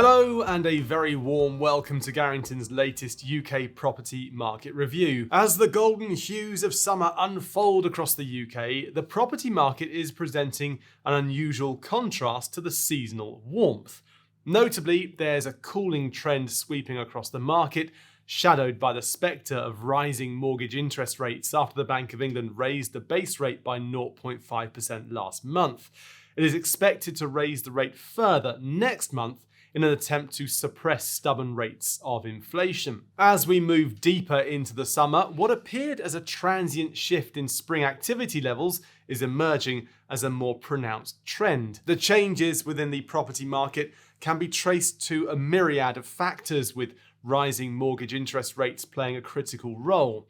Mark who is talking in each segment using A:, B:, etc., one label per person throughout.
A: Hello and a very warm welcome to Garrington's latest UK property market review. As the golden hues of summer unfold across the UK, the property market is presenting an unusual contrast to the seasonal warmth. Notably, there's a cooling trend sweeping across the market, shadowed by the spectre of rising mortgage interest rates after the Bank of England raised the base rate by 0.5% last month. It is expected to raise the rate further next month in an attempt to suppress stubborn rates of inflation. As we move deeper into the summer, what appeared as a transient shift in spring activity levels is emerging as a more pronounced trend. The changes within the property market can be traced to a myriad of factors, with rising mortgage interest rates playing a critical role.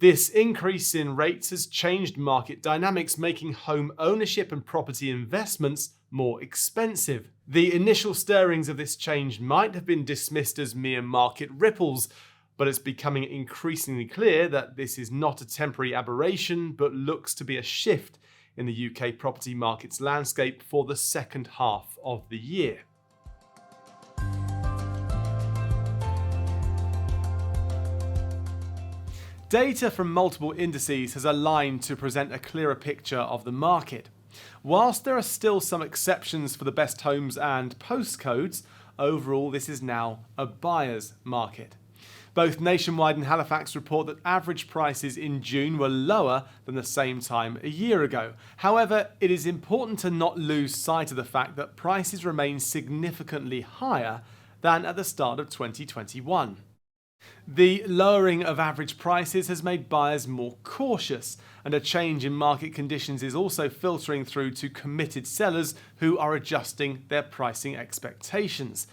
A: This increase in rates has changed market dynamics, making home ownership and property investments more expensive. The initial stirrings of this change might have been dismissed as mere market ripples, but it's becoming increasingly clear that this is not a temporary aberration, but looks to be a shift in the UK property market's landscape for the second half of the year. Data from multiple indices has aligned to present a clearer picture of the market. Whilst there are still some exceptions for the best homes and postcodes, overall this is now a buyer's market. Both Nationwide and Halifax report that average prices in June were lower than the same time a year ago. However, it is important to not lose sight of the fact that prices remain significantly higher than at the start of 2021. The lowering of average prices has made buyers more cautious, and a change in market conditions is also filtering through to committed sellers who are adjusting their pricing expectations.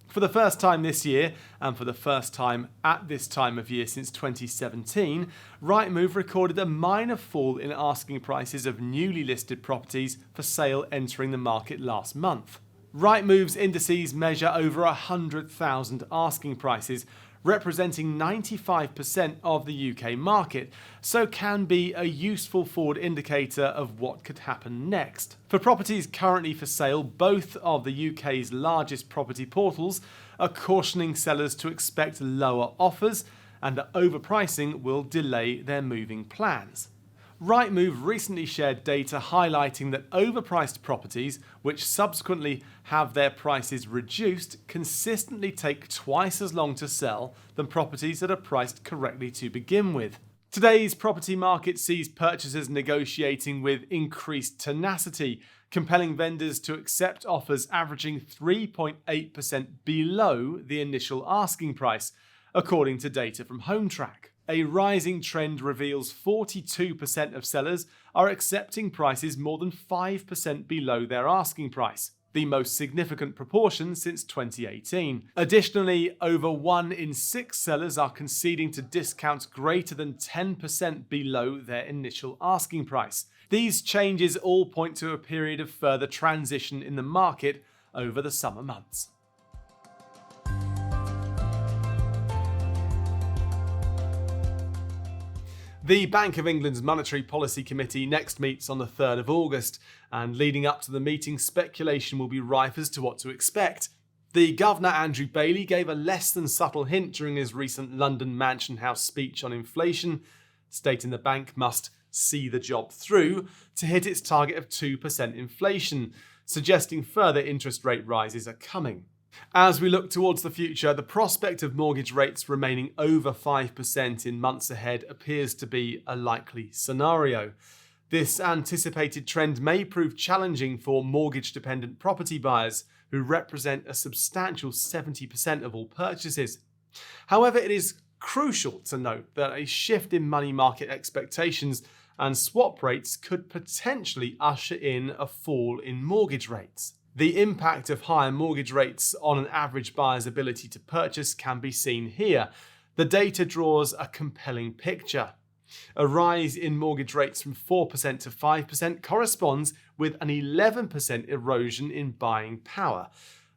A: For the first time this year, and for the first time at this time of year since 2017, Rightmove recorded a minor fall in asking prices of newly listed properties for sale entering the market last month. Rightmove's indices measure over 100,000 asking prices, representing 95% of the UK market, so can be a useful forward indicator of what could happen next. For properties currently for sale, both of the UK's largest property portals are cautioning sellers to expect lower offers and that overpricing will delay their moving plans. Rightmove recently shared data highlighting that overpriced properties, which subsequently have their prices reduced, consistently take twice as long to sell than properties that are priced correctly to begin with. Today's property market sees purchasers negotiating with increased tenacity, compelling vendors to accept offers averaging 3.8% below the initial asking price, according to data from HomeTrack. A rising trend reveals 42% of sellers are accepting prices more than 5% below their asking price, the most significant proportion since 2018. Additionally, over 1 in 6 sellers are conceding to discounts greater than 10% below their initial asking price. These changes all point to a period of further transition in the market over the summer months. The Bank of England's Monetary Policy Committee next meets on the 3rd of August, and leading up to the meeting, speculation will be rife as to what to expect. The Governor, Andrew Bailey, gave a less than subtle hint during his recent London Mansion House speech on inflation, stating the bank must see the job through to hit its target of 2% inflation, suggesting further interest rate rises are coming. As we look towards the future, the prospect of mortgage rates remaining over 5% in months ahead appears to be a likely scenario. This anticipated trend may prove challenging for mortgage-dependent property buyers, who represent a substantial 70% of all purchases. However, it is crucial to note that a shift in money market expectations and swap rates could potentially usher in a fall in mortgage rates. The impact of higher mortgage rates on an average buyer's ability to purchase can be seen here. The data draws a compelling picture. A rise in mortgage rates from 4% to 5% corresponds with an 11% erosion in buying power.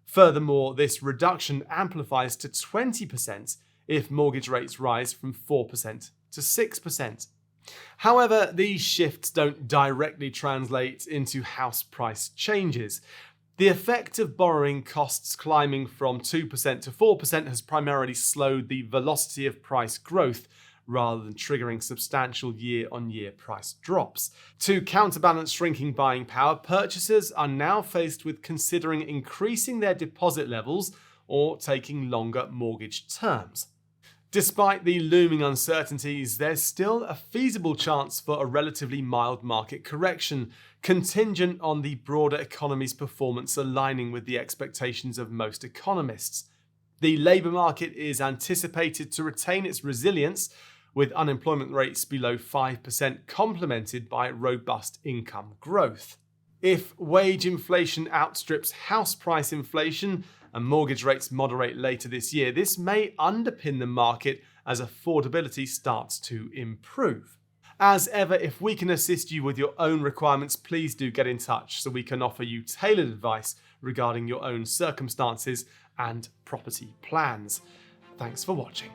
A: Furthermore, this reduction amplifies to 20% if mortgage rates rise from 4% to 6%. However, these shifts don't directly translate into house price changes. The effect of borrowing costs climbing from 2% to 4% has primarily slowed the velocity of price growth, rather than triggering substantial year-on-year price drops. To counterbalance shrinking buying power, purchasers are now faced with considering increasing their deposit levels or taking longer mortgage terms. Despite the looming uncertainties, there's still a feasible chance for a relatively mild market correction, contingent on the broader economy's performance aligning with the expectations of most economists. The labour market is anticipated to retain its resilience, with unemployment rates below 5% complemented by robust income growth. If wage inflation outstrips house price inflation and mortgage rates moderate later this year, this may underpin the market as affordability starts to improve. As ever, if we can assist you with your own requirements, please do get in touch so we can offer you tailored advice regarding your own circumstances and property plans. Thanks for watching.